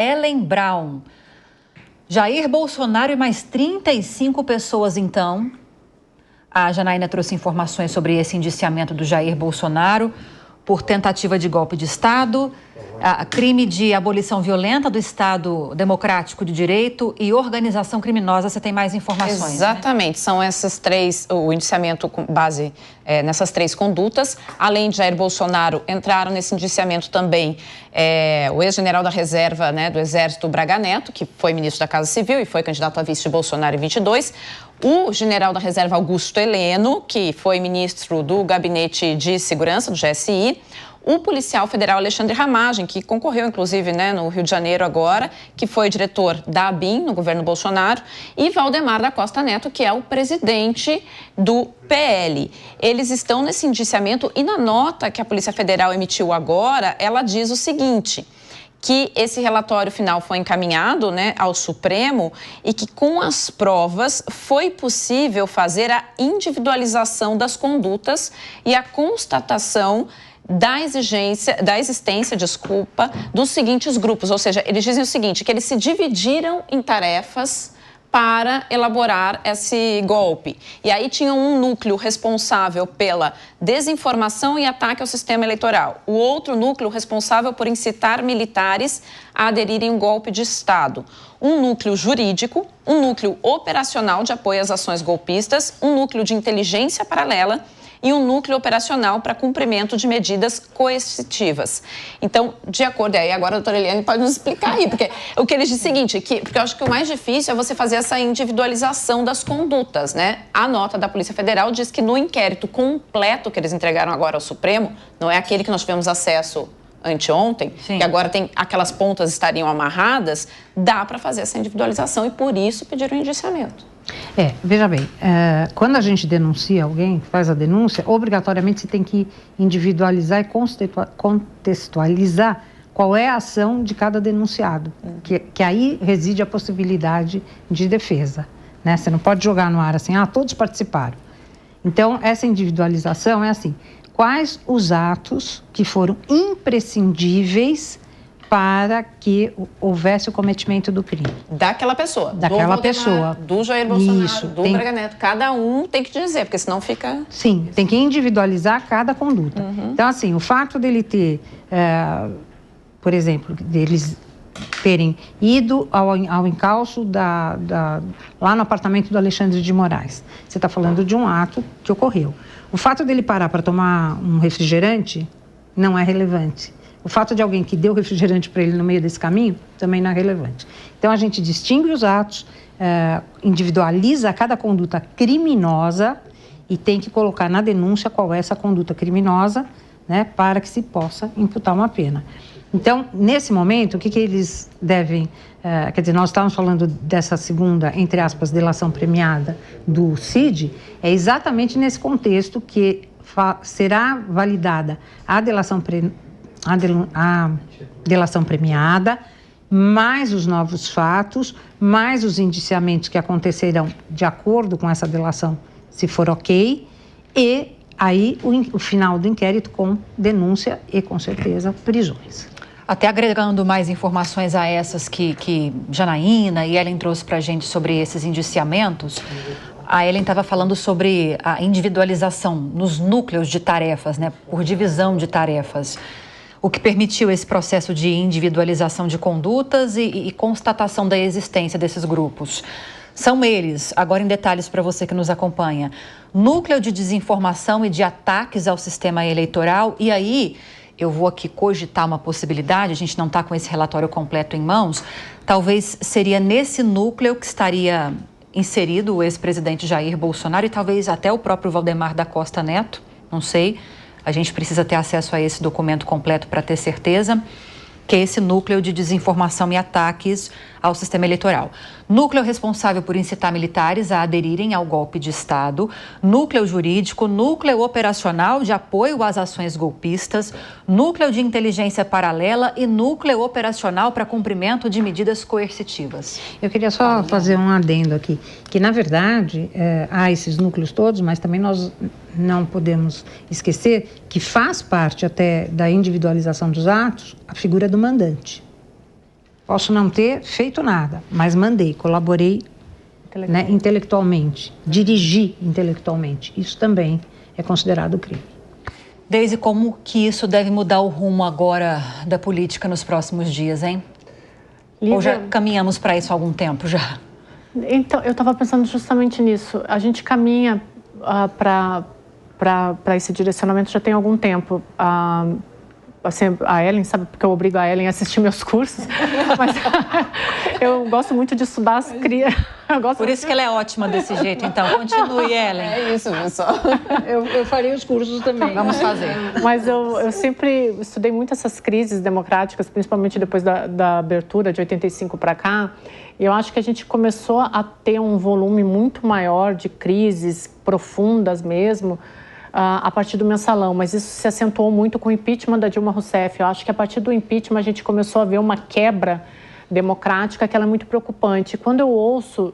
Ellen Brown. Jair Bolsonaro e mais 35 pessoas, então. A Janaína trouxe informações sobre esse indiciamento do Jair Bolsonaro por tentativa de golpe de Estado, crime de abolição violenta do Estado Democrático de Direito e organização criminosa. Você tem mais informações? Exatamente, né? São essas três, o indiciamento com base nessas três condutas. Além de Jair Bolsonaro, entraram nesse indiciamento também o ex-general da reserva, né, do Exército, Braga Neto, que foi ministro da Casa Civil e foi candidato a vice de Bolsonaro em 22. O general da reserva Augusto Heleno, que foi ministro do Gabinete de Segurança, do GSI. O policial federal Alexandre Ramagem, que concorreu, inclusive, né, no Rio de Janeiro agora, que foi diretor da ABIN, no governo Bolsonaro, e Valdemar da Costa Neto, que é o presidente do PL. Eles estão nesse indiciamento e na nota que a Polícia Federal emitiu agora, ela diz o seguinte: que esse relatório final foi encaminhado, né, ao Supremo e que com as provas foi possível fazer a individualização das condutas e a constatação da existência, dos seguintes grupos. Ou seja, eles dizem o seguinte, que eles se dividiram em tarefas para elaborar esse golpe. E aí tinha um núcleo responsável pela desinformação e ataque ao sistema eleitoral. O outro núcleo responsável por incitar militares a aderirem a um golpe de Estado. Um núcleo jurídico, um núcleo operacional de apoio às ações golpistas, um núcleo de inteligência paralela e um núcleo operacional para cumprimento de medidas coercitivas. Então, de acordo, aí agora a doutora Eliane pode nos explicar aí, porque o que eles dizem é o seguinte, porque eu acho que o mais difícil é você fazer essa individualização das condutas, né? A nota da Polícia Federal diz que no inquérito completo que eles entregaram agora ao Supremo, não é aquele que nós tivemos acesso anteontem, Sim. que agora tem aquelas pontas estariam amarradas, dá para fazer essa individualização e por isso pediram o indiciamento. Veja bem, quando a gente denuncia alguém, faz a denúncia, obrigatoriamente você tem que individualizar e contextualizar qual é a ação de cada denunciado, que aí reside a possibilidade de defesa, né? Você não pode jogar no ar assim, todos participaram. Então, essa individualização é assim, quais os atos que foram imprescindíveis para que houvesse o cometimento do crime. Daquela pessoa. Daquela do Valdemar, pessoa. Do Jair Bolsonaro, Isso, do Braga Neto. Cada um tem que dizer, porque senão fica... Sim, tem que individualizar cada conduta. Então, assim, o fato dele ter, por exemplo, deles terem ido ao encalço lá no apartamento do Alexandre de Moraes. Você está falando de um ato que ocorreu. O fato dele parar para tomar um refrigerante não é relevante. O fato de alguém que deu refrigerante para ele no meio desse caminho também não é relevante. Então, a gente distingue os atos, individualiza cada conduta criminosa e tem que colocar na denúncia qual é essa conduta criminosa, né, para que se possa imputar uma pena. Então, nesse momento, o que eles devem... quer dizer, nós estávamos falando dessa segunda, entre aspas, delação premiada do CID, é exatamente nesse contexto que será validada a delação premiada, mais os novos fatos, mais os indiciamentos que acontecerão de acordo com essa delação, se for ok, e aí o final do inquérito com denúncia e, com certeza, prisões. Até agregando mais informações a essas que Janaína e Ellen trouxe para a gente sobre esses indiciamentos, a Ellen estava falando sobre a individualização nos núcleos de tarefas, né, por divisão de tarefas. O que permitiu esse processo de individualização de condutas e constatação da existência desses grupos. São eles, agora em detalhes para você que nos acompanha, núcleo de desinformação e de ataques ao sistema eleitoral. E aí, eu vou aqui cogitar uma possibilidade, a gente não está com esse relatório completo em mãos, talvez seria nesse núcleo que estaria inserido o ex-presidente Jair Bolsonaro e talvez até o próprio Valdemar da Costa Neto, não sei. A gente precisa ter acesso a esse documento completo para ter certeza que é esse núcleo de desinformação e ataques ao sistema eleitoral. Núcleo responsável por incitar militares a aderirem ao golpe de Estado, núcleo jurídico, núcleo operacional de apoio às ações golpistas, núcleo de inteligência paralela e núcleo operacional para cumprimento de medidas coercitivas. Eu queria só fazer um adendo aqui, que na verdade há esses núcleos todos, mas também nós não podemos esquecer que faz parte até da individualização dos atos a figura do mandante. Posso não ter feito nada, mas mandei, colaborei, né, intelectualmente, dirigi intelectualmente. Isso também é considerado crime. Deise, como que isso deve mudar o rumo agora da política nos próximos dias, hein? Lívia... Ou já caminhamos para isso há algum tempo já? Então, eu estava pensando justamente nisso. A gente caminha para esse direcionamento já tem algum tempo. Assim, a Ellen, sabe, porque eu obrigo a Ellen a assistir meus cursos, mas eu gosto muito de estudar as crianças. Por isso que ela é ótima desse jeito, então. Continue, Ellen. É isso, pessoal. Eu farei os cursos também. Vamos fazer. Mas eu sempre estudei muito essas crises democráticas, principalmente depois da abertura de 85 para cá. E eu acho que a gente começou a ter um volume muito maior de crises profundas mesmo, a partir do mensalão, mas isso se acentuou muito com o impeachment da Dilma Rousseff. Eu acho que a partir do impeachment a gente começou a ver uma quebra democrática que ela é muito preocupante. Quando eu ouço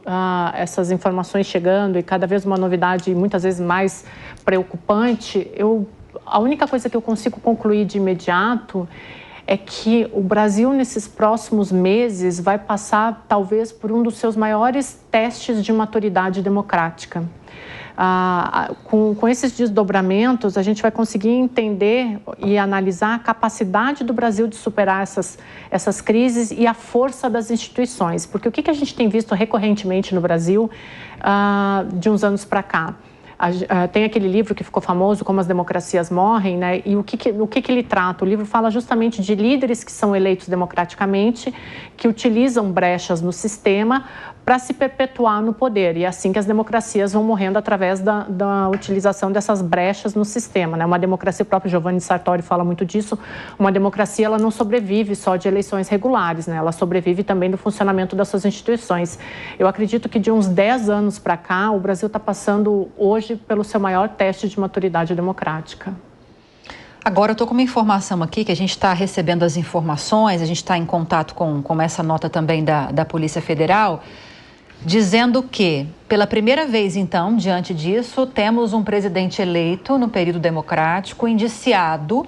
essas informações chegando e cada vez uma novidade muitas vezes mais preocupante, a única coisa que eu consigo concluir de imediato é que o Brasil nesses próximos meses vai passar talvez por um dos seus maiores testes de maturidade democrática. Com esses desdobramentos, a gente vai conseguir entender e analisar a capacidade do Brasil de superar essas crises e a força das instituições. Porque o que a gente tem visto recorrentemente no Brasil de uns anos para cá? Tem aquele livro que ficou famoso, Como as Democracias Morrem, né? E o que ele trata? O livro fala justamente de líderes que são eleitos democraticamente, que utilizam brechas no sistema para se perpetuar no poder. E é assim que as democracias vão morrendo através da utilização dessas brechas no sistema, né? Uma democracia, o próprio Giovanni Sartori fala muito disso, uma democracia ela não sobrevive só de eleições regulares, né? Ela sobrevive também do funcionamento das suas instituições. Eu acredito que de uns 10 anos para cá, o Brasil está passando hoje pelo seu maior teste de maturidade democrática. Agora, eu estou com uma informação aqui, que a gente está recebendo as informações, a gente está em contato com essa nota também da Polícia Federal, dizendo que, pela primeira vez, então, diante disso, temos um presidente eleito no período democrático, indiciado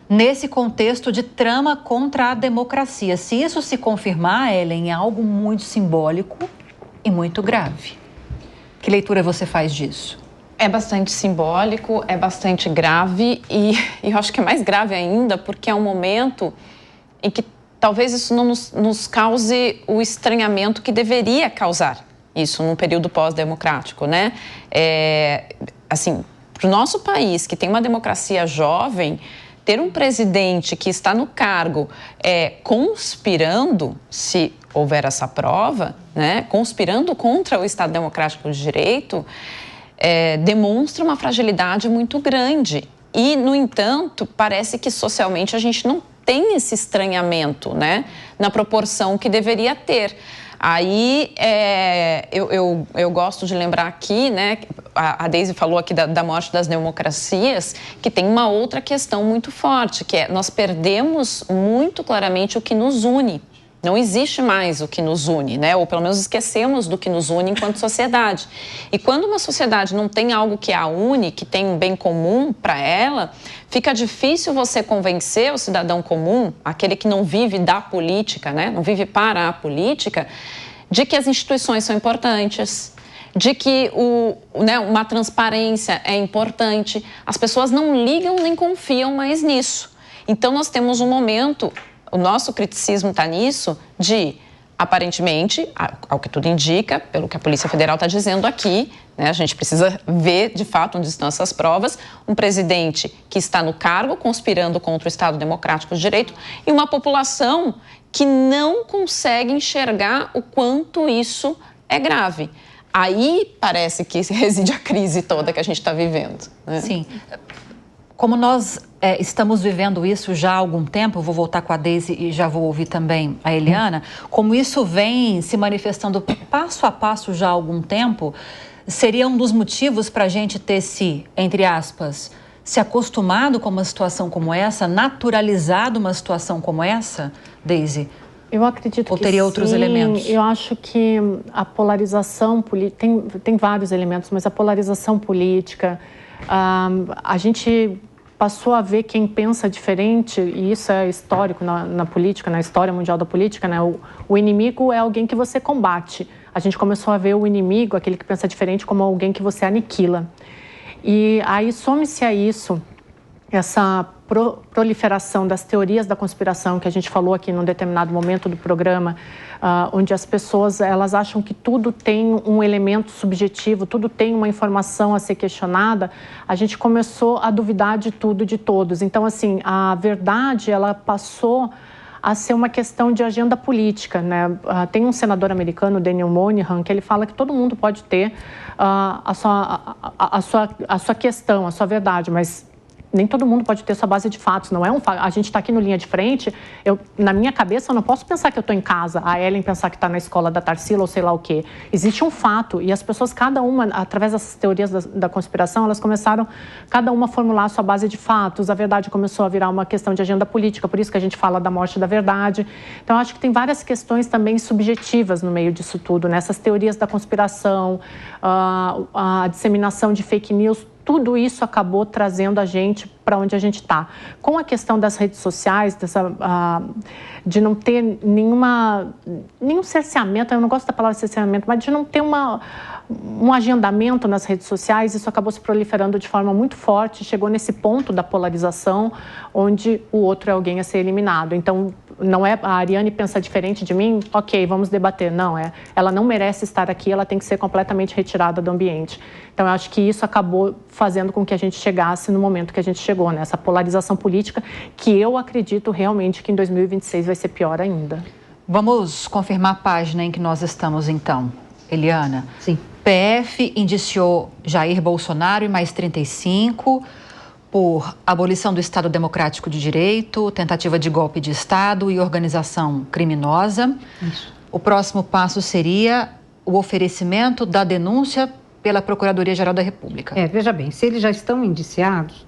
nesse contexto de trama contra a democracia. Se isso se confirmar, Ellen, é algo muito simbólico e muito grave. Que leitura você faz disso? É bastante simbólico, é bastante grave e eu acho que é mais grave ainda porque é um momento em que talvez isso não nos cause o estranhamento que deveria causar isso num período pós-democrático, né? Assim, para o nosso país, que tem uma democracia jovem, ter um presidente que está no cargo conspirando, se houver essa prova, né? Conspirando contra o Estado Democrático de Direito, demonstra uma fragilidade muito grande. E, no entanto, parece que socialmente a gente não tem esse estranhamento, né, na proporção que deveria ter. Aí, eu gosto de lembrar aqui, né, a Deise falou aqui da morte das democracias, que tem uma outra questão muito forte, que é nós perdemos muito claramente o que nos une. Não existe mais o que nos une, né? Ou pelo menos esquecemos do que nos une enquanto sociedade. E quando uma sociedade não tem algo que a une, que tem um bem comum para ela, fica difícil você convencer o cidadão comum, aquele que não vive da política, né? Não vive para a política, de que as instituições são importantes, de que uma transparência é importante. As pessoas não ligam nem confiam mais nisso. Então, nós temos um momento... O nosso criticismo está nisso de, aparentemente, ao que tudo indica, pelo que a Polícia Federal está dizendo aqui, né, a gente precisa ver, de fato, onde estão essas provas, um presidente que está no cargo, conspirando contra o Estado Democrático de Direito, e uma população que não consegue enxergar o quanto isso é grave. Aí parece que reside a crise toda que a gente está vivendo, né? Sim. Como nós estamos vivendo isso já há algum tempo, vou voltar com a Deise e já vou ouvir também a Eliana, como isso vem se manifestando passo a passo já há algum tempo, seria um dos motivos para a gente ter entre aspas, se acostumado com uma situação como essa, naturalizado uma situação como essa, Deise? Eu acredito ou teria outros elementos? Eu acho que a polarização política, tem vários elementos, mas a polarização política, a gente passou a ver quem pensa diferente, e isso é histórico na política, na história mundial da política, né? O inimigo é alguém que você combate. A gente começou a ver o inimigo, aquele que pensa diferente, como alguém que você aniquila. E aí some-se a isso, essa proliferação das teorias da conspiração que a gente falou aqui num determinado momento do programa, onde as pessoas elas acham que tudo tem um elemento subjetivo, tudo tem uma informação a ser questionada, a gente começou a duvidar de tudo e de todos. Então, assim, a verdade ela passou a ser uma questão de agenda política, né? Tem um senador americano, Daniel Moynihan, que ele fala que todo mundo pode ter a sua questão, a sua verdade, mas nem todo mundo pode ter sua base de fatos, não é um fato. A gente está aqui no Linha de Frente, na minha cabeça eu não posso pensar que eu estou em casa, a Ellen pensar que está na escola da Tarsila ou sei lá o quê. Existe um fato e as pessoas, cada uma, através dessas teorias da conspiração, elas começaram, cada uma a formular a sua base de fatos, a verdade começou a virar uma questão de agenda política, por isso que a gente fala da morte da verdade. Então, eu acho que tem várias questões também subjetivas no meio disso tudo, né? Essas teorias da conspiração, a disseminação de fake news, tudo isso acabou trazendo a gente para onde a gente está. Com a questão das redes sociais, de não ter nenhum cerceamento, eu não gosto da palavra cerceamento, mas de não ter um agendamento nas redes sociais, isso acabou se proliferando de forma muito forte, chegou nesse ponto da polarização, onde o outro é alguém a ser eliminado. Então, não é a Ariane pensa diferente de mim, ok, vamos debater. Não, ela não merece estar aqui, ela tem que ser completamente retirada do ambiente. Então, eu acho que isso acabou fazendo com que a gente chegasse no momento que a gente chegou, né? Essa polarização política, que eu acredito realmente que em 2026 vai ser pior ainda. Vamos confirmar a página em que nós estamos, então. Eliana? Sim. PF indiciou Jair Bolsonaro e mais 35 por abolição do Estado Democrático de Direito, tentativa de golpe de Estado e organização criminosa. Isso. O próximo passo seria o oferecimento da denúncia pela Procuradoria-Geral da República. Veja bem, se eles já estão indiciados,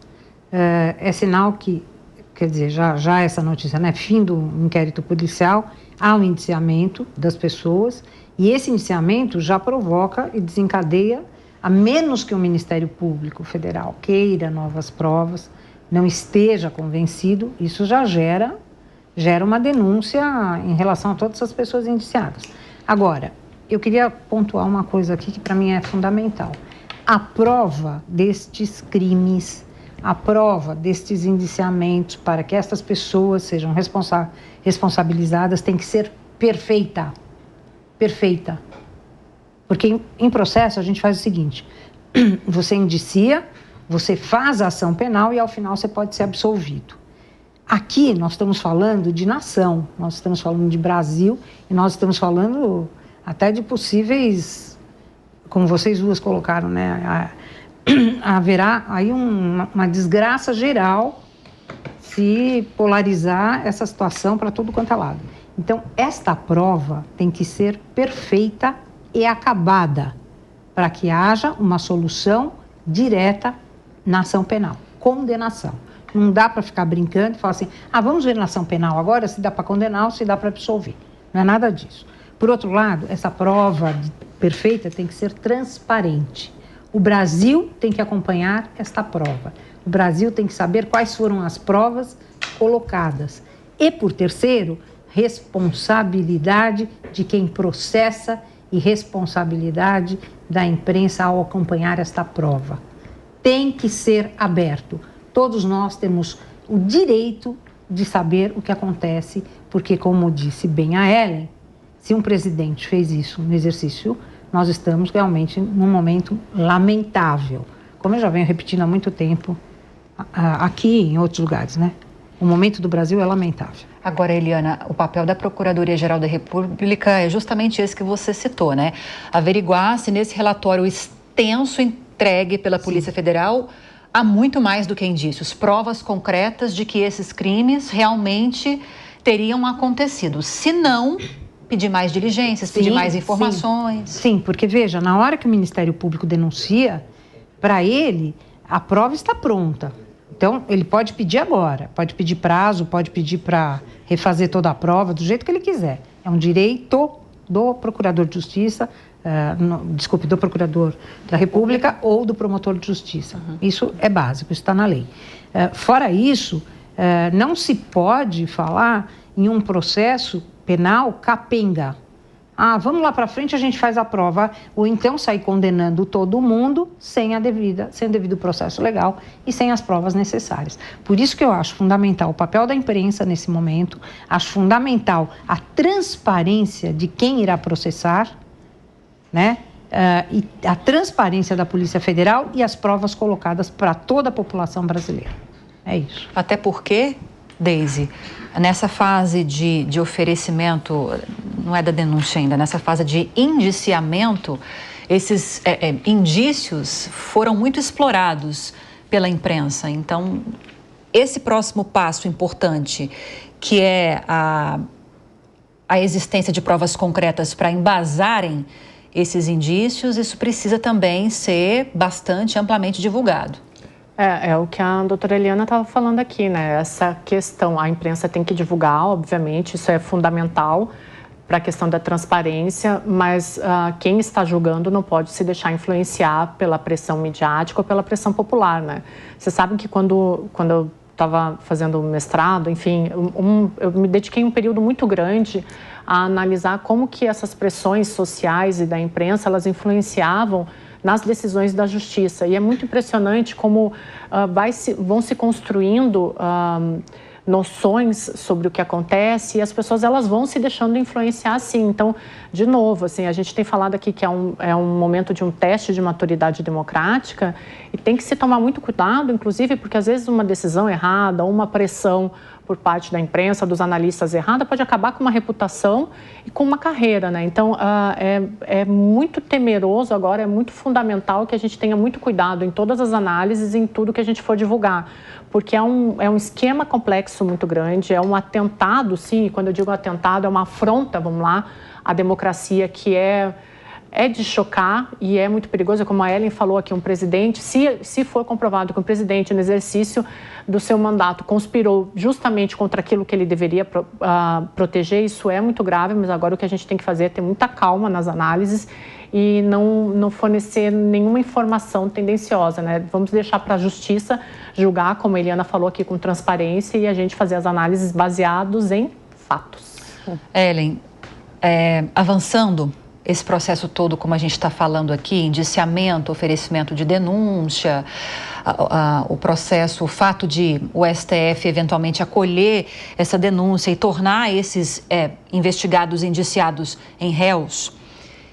é sinal que, quer dizer, já essa notícia, né, fim do inquérito policial, há um indiciamento das pessoas e esse indiciamento já provoca e desencadeia, a menos que o Ministério Público Federal queira novas provas, não esteja convencido, isso já gera uma denúncia em relação a todas as pessoas indiciadas. Agora, eu queria pontuar uma coisa aqui que para mim é fundamental. A prova destes crimes, a prova destes indiciamentos para que estas pessoas sejam responsabilizadas tem que ser perfeita. Perfeita. Porque em processo a gente faz o seguinte, você indicia, você faz a ação penal e ao final você pode ser absolvido. Aqui nós estamos falando de nação, nós estamos falando de Brasil e nós estamos falando até de possíveis, como vocês duas colocaram, né? Haverá aí uma desgraça geral se polarizar essa situação para tudo quanto é lado. Então, esta prova tem que ser perfeita e acabada para que haja uma solução direta na ação penal, condenação. Não dá para ficar brincando e falar assim, vamos ver na ação penal agora se dá para condenar ou se dá para absolver. Não é nada disso. Por outro lado, essa prova perfeita tem que ser transparente. O Brasil tem que acompanhar esta prova. O Brasil tem que saber quais foram as provas colocadas. E, por terceiro, responsabilidade de quem processa e responsabilidade da imprensa ao acompanhar esta prova. Tem que ser aberto. Todos nós temos o direito de saber o que acontece, porque, como disse bem a Ellen, se um presidente fez isso no exercício, nós estamos realmente num momento lamentável. Como eu já venho repetindo há muito tempo, aqui e em outros lugares, né? O momento do Brasil é lamentável. Agora, Eliana, o papel da Procuradoria-Geral da República é justamente esse que você citou, né? Averiguar se nesse relatório extenso entregue pela Polícia Federal há muito mais do que indícios, provas concretas de que esses crimes realmente teriam acontecido. Se não, pedir mais diligências, pedir mais informações. Sim, porque veja, na hora que o Ministério Público denuncia, para ele, a prova está pronta. Então, ele pode pedir agora, pode pedir prazo, pode pedir para refazer toda a prova, do jeito que ele quiser. É um direito do Procurador de Justiça, do Procurador da República ou do Promotor de Justiça. Isso é básico, isso está na lei. Fora isso, não se pode falar em um processo penal capenga. Vamos lá para frente, a gente faz a prova, ou então sair condenando todo mundo sem o devido processo legal e sem as provas necessárias. Por isso que eu acho fundamental o papel da imprensa nesse momento, acho fundamental a transparência de quem irá processar, né? E a transparência da Polícia Federal e as provas colocadas para toda a população brasileira. É isso. Até porque, Deise, nessa fase de oferecimento, não é da denúncia ainda, nessa fase de indiciamento, esses indícios foram muito explorados pela imprensa. Então, esse próximo passo importante, que é a existência de provas concretas para embasarem esses indícios, isso precisa também ser bastante amplamente divulgado. É o que a doutora Eliana estava falando aqui, né? Essa questão, a imprensa tem que divulgar, obviamente, isso é fundamental para a questão da transparência, mas quem está julgando não pode se deixar influenciar pela pressão midiática ou pela pressão popular, né? Vocês sabem que quando eu estava fazendo mestrado, enfim, eu me dediquei um período muito grande a analisar como que essas pressões sociais e da imprensa, elas influenciavam nas decisões da justiça. E é muito impressionante como vão se construindo noções sobre o que acontece e as pessoas elas vão se deixando influenciar assim. Então, de novo, assim, a gente tem falado aqui que é um momento de um teste de maturidade democrática e tem que se tomar muito cuidado, inclusive, porque às vezes uma decisão errada, uma pressão por parte da imprensa, dos analistas errada, pode acabar com uma reputação e com uma carreira, né? Então, é muito temeroso agora, é muito fundamental que a gente tenha muito cuidado em todas as análises e em tudo que a gente for divulgar, porque é um esquema complexo muito grande, é um atentado, sim, e quando eu digo atentado, é uma afronta, vamos lá, à democracia que é de chocar e é muito perigoso, como a Ellen falou aqui, um presidente, se for comprovado que um presidente no exercício do seu mandato conspirou justamente contra aquilo que ele deveria proteger, isso é muito grave, mas agora o que a gente tem que fazer é ter muita calma nas análises e não fornecer nenhuma informação tendenciosa, né? Vamos deixar para a justiça julgar, como a Eliana falou aqui, com transparência e a gente fazer as análises baseadas em fatos. Ellen, avançando esse processo todo, como a gente está falando aqui, indiciamento, oferecimento de denúncia, o processo, o fato de o STF eventualmente acolher essa denúncia e tornar esses investigados, indiciados em réus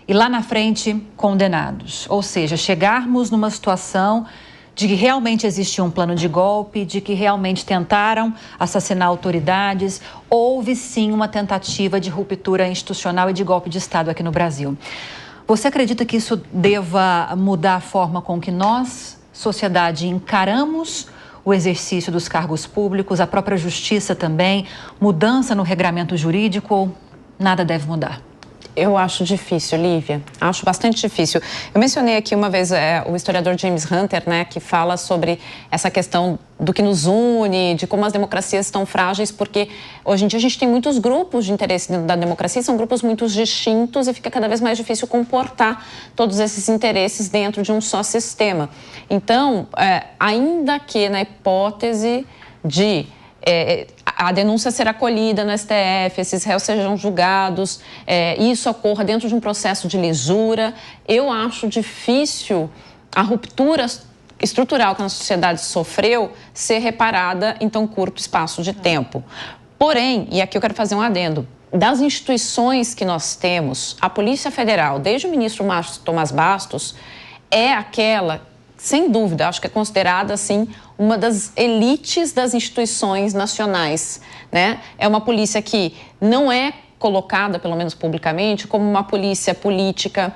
e lá na frente condenados. Ou seja, chegarmos numa situação de que realmente existiu um plano de golpe, de que realmente tentaram assassinar autoridades, houve sim uma tentativa de ruptura institucional e de golpe de Estado aqui no Brasil. Você acredita que isso deva mudar a forma com que nós, sociedade, encaramos o exercício dos cargos públicos, a própria justiça também, mudança no regramento jurídico ou nada deve mudar? Eu acho difícil, Lívia. Acho bastante difícil. Eu mencionei aqui uma vez o historiador James Hunter, né, que fala sobre essa questão do que nos une, de como as democracias estão frágeis, porque hoje em dia a gente tem muitos grupos de interesse dentro da democracia, são grupos muito distintos e fica cada vez mais difícil comportar todos esses interesses dentro de um só sistema. Então, ainda que na hipótese de a denúncia ser acolhida no STF, esses réus sejam julgados, isso ocorra dentro de um processo de lisura, eu acho difícil a ruptura estrutural que a sociedade sofreu ser reparada em tão curto espaço de tempo. Porém, e aqui eu quero fazer um adendo, das instituições que nós temos, a Polícia Federal, desde o ministro Tomás Bastos, é aquela, sem dúvida, acho que é considerada, assim, uma das elites das instituições nacionais, né? É uma polícia que não é colocada, pelo menos publicamente, como uma polícia política,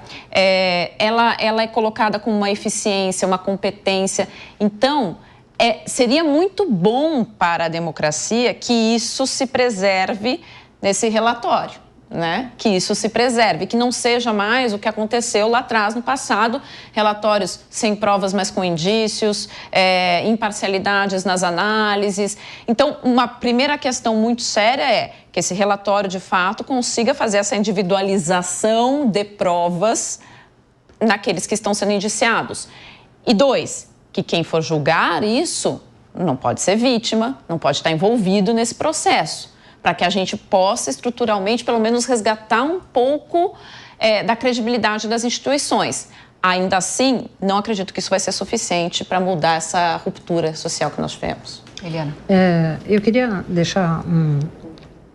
ela é colocada com uma eficiência, uma competência. Então, seria muito bom para a democracia que isso se preserve nesse relatório, né? Que isso se preserve, que não seja mais o que aconteceu lá atrás no passado, relatórios sem provas, mas com indícios, imparcialidades nas análises. Então, uma primeira questão muito séria é que esse relatório, de fato, consiga fazer essa individualização de provas naqueles que estão sendo indiciados. E dois, que quem for julgar isso não pode ser vítima, não pode estar envolvido nesse processo, para que a gente possa estruturalmente, pelo menos, resgatar um pouco da credibilidade das instituições. Ainda assim, não acredito que isso vai ser suficiente para mudar essa ruptura social que nós tivemos. Eliana. Eu queria deixar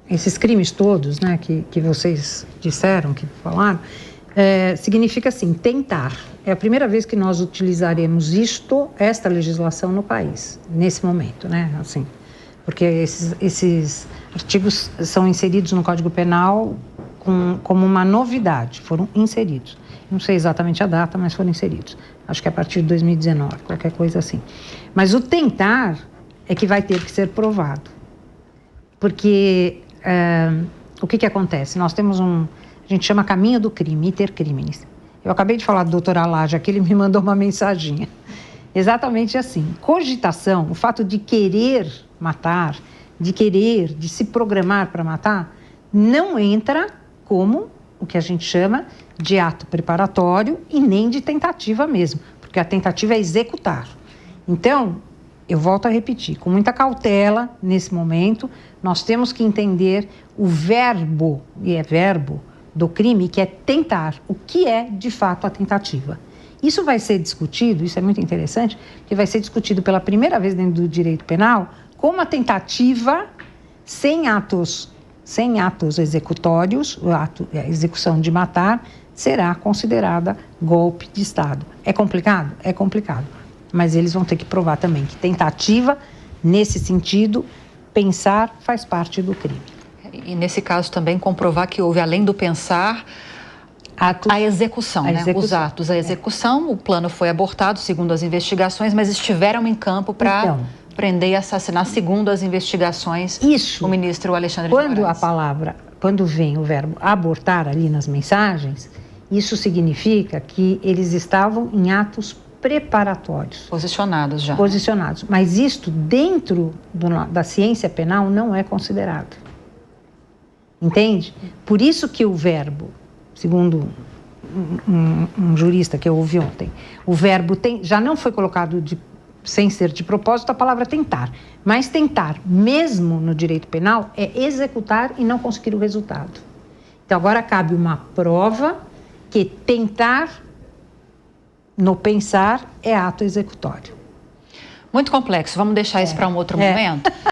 esses crimes todos, né, que vocês disseram, que falaram, significa assim, tentar. É a primeira vez que nós utilizaremos esta legislação no país, nesse momento, né, assim, porque esses artigos são inseridos no Código Penal como uma novidade, foram inseridos. Não sei exatamente a data, mas foram inseridos. Acho que é a partir de 2019, qualquer coisa assim. Mas o tentar é que vai ter que ser provado. Porque o que acontece? Nós temos a gente chama caminho do crime, iter criminis. Eu acabei de falar do doutor Alaja, que ele me mandou uma mensaginha. Exatamente assim. Cogitação, o fato de querer matar, de se programar para matar, não entra como o que a gente chama de ato preparatório e nem de tentativa mesmo, porque a tentativa é executar. Então, eu volto a repetir, com muita cautela nesse momento, nós temos que entender o verbo, e é verbo, do crime, que é tentar. O que é, de fato, a tentativa? Isso vai ser discutido, isso é muito interessante, que vai ser discutido pela primeira vez dentro do direito penal, como a tentativa sem atos executórios, a execução de matar, será considerada golpe de Estado. É complicado? É complicado. Mas eles vão ter que provar também que tentativa, nesse sentido, pensar faz parte do crime. E nesse caso também comprovar que houve, além do pensar, a execução, né? Os atos, a execução, o plano foi abortado, segundo as investigações, mas estiveram em campo para prender e assassinar, segundo as investigações, o ministro Alexandre de Moraes. Quando vem o verbo abortar ali nas mensagens, isso significa que eles estavam em atos preparatórios. Posicionados já. Posicionados. Mas isto, dentro da ciência penal, não é considerado. Entende? Por isso que o verbo, segundo um jurista que eu ouvi ontem, o verbo já não foi colocado sem ser de propósito a palavra tentar. Mas tentar, mesmo no direito penal, é executar e não conseguir o resultado. Então, agora cabe uma prova que tentar no pensar é ato executório. Muito complexo. Vamos deixar isso para um outro momento?